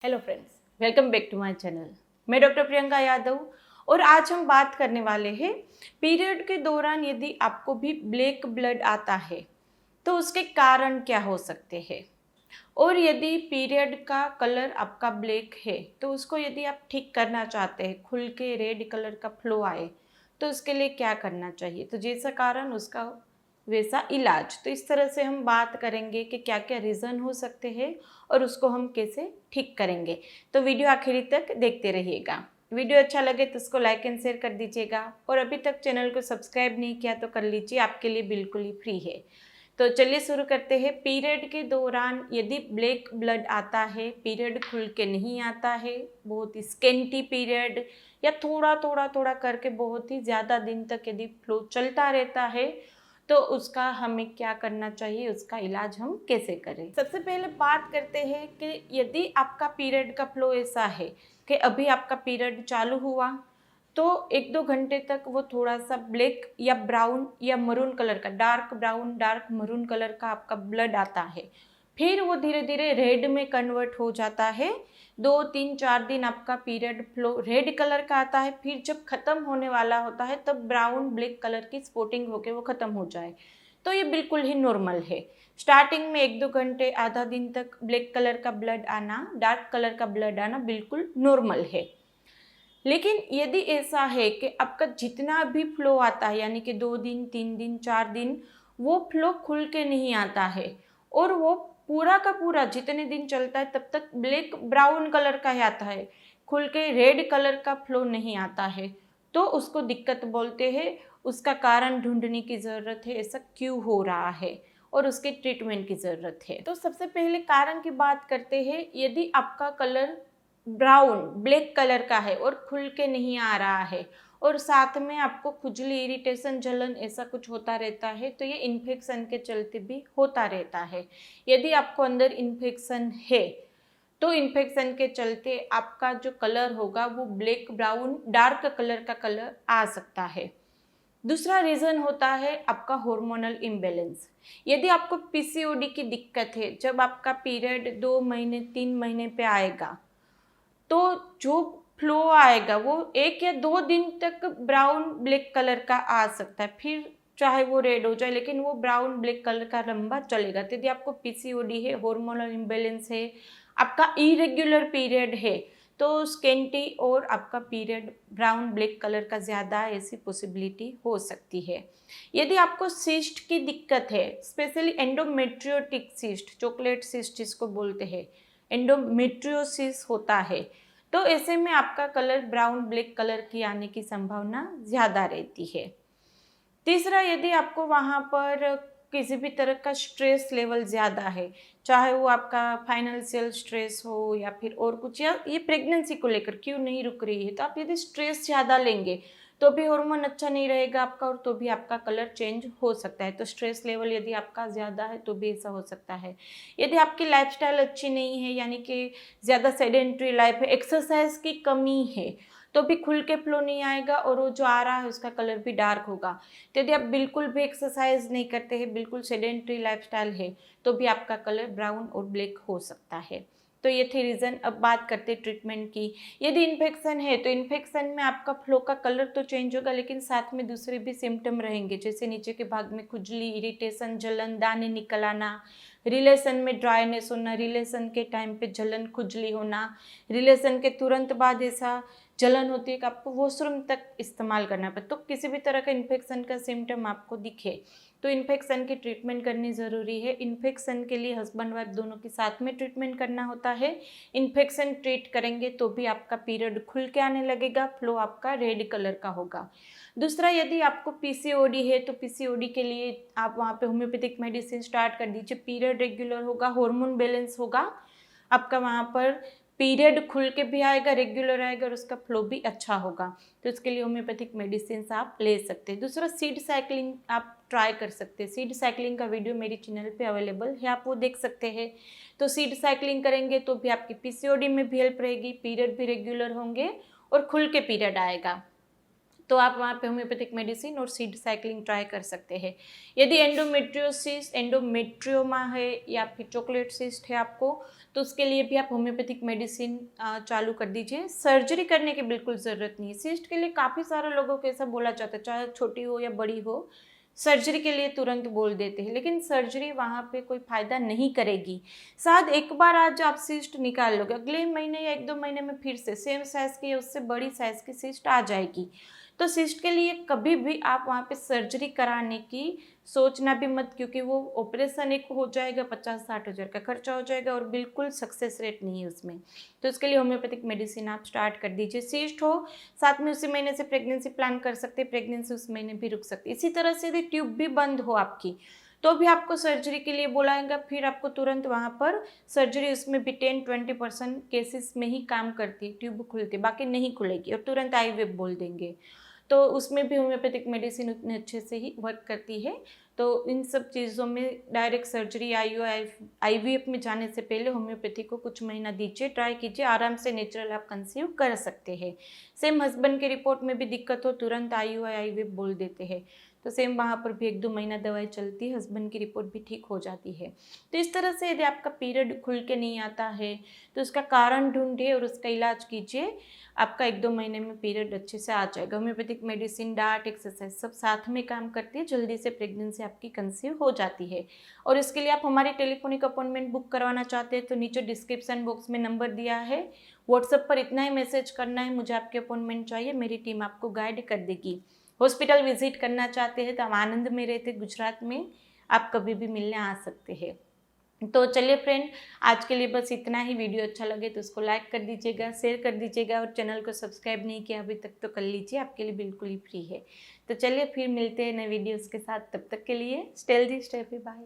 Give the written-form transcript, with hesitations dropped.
Hello friends, welcome back to my channel. मैं doctor Priyanka Yadav और आज हम बात करने वाले हैं पीरियड के दौरान यदि आपको भी ब्लैक ब्लड आता है तो उसके कारण क्या हो सकते हैं, और यदि पीरियड का कलर आपका ब्लैक है तो उसको यदि आप ठीक करना चाहते हैं, खुल के रेड कलर का फ्लो आए तो उसके लिए क्या करना चाहिए। तो जैसा कारण उसका वैसा इलाज। तो इस तरह से हम बात करेंगे कि क्या क्या रीज़न हो सकते हैं और उसको हम कैसे ठीक करेंगे। तो वीडियो आखिरी तक देखते रहिएगा। वीडियो अच्छा लगे तो उसको लाइक एंड शेयर कर दीजिएगा, और अभी तक चैनल को सब्सक्राइब नहीं किया तो कर लीजिए, आपके लिए बिल्कुल ही फ्री है। तो चलिए शुरू करते हैं। पीरियड के दौरान यदि ब्लैक ब्लड आता है, पीरियड खुल के नहीं आता है, बहुत ही स्केंटी पीरियड या थोड़ा थोड़ा थोड़ा करके बहुत ही ज़्यादा दिन तक यदि फ्लो चलता रहता है तो उसका हमें क्या करना चाहिए, उसका इलाज हम कैसे करें। सबसे पहले बात करते हैं कि यदि आपका पीरियड का फ्लो ऐसा है कि अभी आपका पीरियड चालू हुआ तो 1-2 घंटे तक वो थोड़ा सा ब्लैक या ब्राउन या मरून कलर का, dark brown dark maroon colour का आपका ब्लड आता है, फिर वो धीरे धीरे रेड में कन्वर्ट हो जाता है। 2-3-4 दिन आपका पीरियड फ्लो रेड कलर का आता है, फिर जब खत्म होने वाला होता है तब ब्राउन ब्लैक कलर की स्पॉटिंग होके वो खत्म हो जाए, तो ये बिल्कुल ही नॉर्मल है। स्टार्टिंग में 1-2 घंटे आधा दिन तक ब्लैक कलर का ब्लड आना, डार्क कलर का ब्लड आना बिल्कुल नॉर्मल है। लेकिन यदि ऐसा है कि आपका जितना भी फ्लो आता है, यानी कि 2 दिन 3 दिन 4 दिन वो फ्लो खुल के नहीं आता है और वो पूरा का पूरा जितने दिन चलता है तब तक ब्लैक ब्राउन कलर का ही आता है, खुल के रेड कलर का फ्लो नहीं आता है, तो उसको दिक्कत बोलते हैं। उसका कारण ढूंढने की ज़रूरत है, ऐसा क्यों हो रहा है और उसके ट्रीटमेंट की ज़रूरत है। तो सबसे पहले कारण की बात करते हैं। यदि आपका कलर ब्राउन ब्लैक कलर का है और खुल के नहीं आ रहा है और साथ में आपको खुजली, इरिटेशन, जलन ऐसा कुछ होता रहता है, तो ये इन्फेक्शन के चलते भी होता रहता है। यदि आपको अंदर इन्फेक्शन है तो इन्फेक्शन के चलते आपका जो कलर होगा वो ब्लैक ब्राउन डार्क कलर का कलर आ सकता है। दूसरा रीज़न होता है आपका हार्मोनल इम्बैलेंस। यदि आपको पीसीओडी की दिक्कत है, जब आपका पीरियड 2 महीने 3 महीने पे आएगा तो जो फ्लो आएगा वो 1 या 2 दिन तक ब्राउन ब्लैक कलर का आ सकता है, फिर चाहे वो रेड हो जाए, लेकिन वो ब्राउन ब्लैक कलर का लंबा चलेगा। तो यदि आपको पीसीओडी है, हार्मोनल इम्बैलेंस है, आपका इरेग्युलर पीरियड है, तो स्केंटी और आपका पीरियड ब्राउन ब्लैक कलर का ज़्यादा ऐसी पॉसिबिलिटी हो सकती है। यदि आपको सिस्ट की दिक्कत है, specially endometriotic cyst, chocolate cyst जिसको बोलते हैं, एंडोमेट्रियोसिस होता है, तो ऐसे में आपका कलर ब्राउन ब्लैक कलर की आने की संभावना ज़्यादा रहती है। तीसरा, यदि आपको वहाँ पर किसी भी तरह का स्ट्रेस लेवल ज़्यादा है, चाहे वो आपका फाइनेंशियल स्ट्रेस हो या फिर और कुछ, या ये प्रेगनेंसी को लेकर क्यों नहीं रुक रही है, तो आप यदि स्ट्रेस ज़्यादा लेंगे तो भी हार्मोन अच्छा नहीं रहेगा आपका और तो भी आपका कलर चेंज हो सकता है। तो स्ट्रेस लेवल यदि आपका ज़्यादा है तो भी ऐसा हो सकता है। यदि आपकी लाइफस्टाइल अच्छी नहीं है, यानी कि ज़्यादा सेडेंट्री लाइफ है, एक्सरसाइज की कमी है, तो भी खुल के फ्लो नहीं आएगा और वो जो आ रहा है उसका कलर भी डार्क होगा। तो यदि आप बिल्कुल भी एक्सरसाइज नहीं करते हैं, बिल्कुल सेडेंट्री लाइफस्टाइल है, तो भी आपका कलर ब्राउन और ब्लैक हो सकता है। तो ये थे रीज़न। अब बात करते हैं ट्रीटमेंट की। यदि इन्फेक्शन है तो इन्फेक्शन में आपका फ्लो का कलर तो चेंज होगा, लेकिन साथ में दूसरे भी सिम्टम रहेंगे, जैसे नीचे के भाग में खुजली, इरिटेशन, जलन, दाने निकल आना, रिलेशन में ड्राइनेस होना, रिलेशन के टाइम पे जलन खुजली होना, रिलेशन के तुरंत बाद ऐसा जलन होती है कि आपको वॉशरूम तक इस्तेमाल करना पड़े। तो किसी भी तरह का इन्फेक्शन का सिम्टम आपको दिखे तो इन्फेक्शन की ट्रीटमेंट करनी ज़रूरी है। इन्फेक्शन के लिए हस्बैंड वाइफ दोनों के साथ में ट्रीटमेंट करना होता है। इन्फेक्शन ट्रीट करेंगे तो भी आपका पीरियड खुल के आने लगेगा, फ्लो आपका रेड कलर का होगा। दूसरा, यदि आपको पीसीओडी है तो पीसीओडी के लिए आप वहाँ पे होम्योपैथिक मेडिसिन स्टार्ट कर दीजिए। पीरियड रेगुलर होगा, हार्मोन बैलेंस होगा, आपका वहाँ पर पीरियड खुल के भी आएगा, रेगुलर आएगा और उसका फ्लो भी अच्छा होगा, तो इसके लिए होम्योपैथिक मेडिसिन आप ले सकते हैं। दूसरा, सीड साइक्लिंग आप ट्राई कर सकते हैं। सीड साइक्लिंग का वीडियो मेरी चैनल पे अवेलेबल है, आप वो देख सकते हैं। तो सीड साइक्लिंग करेंगे तो भी आपकी पीसीओडी में भी हेल्प रहेगी, पीरियड भी रेगुलर होंगे और खुल के पीरियड आएगा, तो आप वहाँ पे होम्योपैथिक मेडिसिन और सीड साइक्लिंग ट्राई कर सकते हैं। यदि एंडोमेट्रियोसिस, एंडोमेट्रियोमा है या फिर चॉकलेट सिस्ट है आपको, तो उसके लिए भी आप होम्योपैथिक मेडिसिन चालू कर दीजिए। सर्जरी करने की बिल्कुल ज़रूरत नहीं है। सिस्ट के लिए काफ़ी सारे लोगों को ऐसा बोला जाता है, चाहे छोटी हो या बड़ी हो, सर्जरी के लिए तुरंत बोल देते हैं, लेकिन सर्जरी वहाँ पे कोई फ़ायदा नहीं करेगी। शायद एक बार आज आप सिस्ट निकाल लोगे, अगले महीने या 1-2 महीने में फिर से सेम साइज़ की या उससे बड़ी साइज़ की सिस्ट आ जाएगी। तो सिस्ट के लिए कभी भी आप वहाँ पे सर्जरी कराने की सोचना भी मत, क्योंकि वो ऑपरेशन एक हो जाएगा, 50-60 हज़ार का खर्चा हो जाएगा और बिल्कुल सक्सेस रेट नहीं है उसमें। तो उसके लिए होम्योपैथिक मेडिसिन आप स्टार्ट कर दीजिए। सिस्ट हो, साथ में उसी महीने से प्रेगनेंसी प्लान कर सकते हैं, प्रेगनेंसी उस महीने भी रुक सकती है। इसी तरह से यदि ट्यूब भी बंद हो आपकी, तो भी आपको सर्जरी के लिए बुलाएगा, फिर आपको तुरंत वहाँ पर सर्जरी, उसमें भी 10-20% केसेस में ही काम करती है, ट्यूब खुलती है, बाकी नहीं खुलेगी और तुरंत आईवीएफ बोल देंगे। तो उसमें भी होम्योपैथिक मेडिसिन उतने अच्छे से ही वर्क करती है। तो इन सब चीज़ों में डायरेक्ट सर्जरी आईवीएफ में जाने से पहले होम्योपैथी को कुछ महीना दीजिए, ट्राई कीजिए, आराम से नेचुरल आप कंसीव कर सकते हैं। सेम हस्बैंड के रिपोर्ट में भी दिक्कत हो, तुरंत आईवीएफ बोल देते हैं, तो सेम वहाँ पर भी 1-2 महीना दवाई चलती है, हस्बैंड की रिपोर्ट भी ठीक हो जाती है। तो इस तरह से यदि आपका पीरियड खुल के नहीं आता है तो उसका कारण ढूंढिए और उसका इलाज कीजिए, आपका 1-2 महीने में पीरियड अच्छे से आ जाएगा। होम्योपैथिक मेडिसिन, डाइट, एक्सरसाइज सब साथ में काम करती है, जल्दी से प्रेगनेंसी आपकी कंसीव हो जाती है। और इसके लिए आप हमारी टेलीफोनिक अपॉइंटमेंट बुक करवाना चाहते हैं तो नीचे डिस्क्रिप्शन बॉक्स में नंबर दिया है, व्हाट्सएप पर इतना ही मैसेज करना है, मुझे आपकी अपॉइंटमेंट चाहिए, मेरी टीम आपको गाइड कर देगी। हॉस्पिटल विजिट करना चाहते हैं तो हम आनंद में रहते गुजरात में, आप कभी भी मिलने आ सकते हैं। तो चलिए फ्रेंड, आज के लिए बस इतना ही। वीडियो अच्छा लगे तो उसको लाइक कर दीजिएगा, शेयर कर दीजिएगा और चैनल को सब्सक्राइब नहीं किया अभी तक तो कर लीजिए, आपके लिए बिल्कुल ही फ्री है। तो चलिए फिर मिलते हैं नए वीडियोस के साथ, तब तक के लिए stay healthy, stay happy, bye.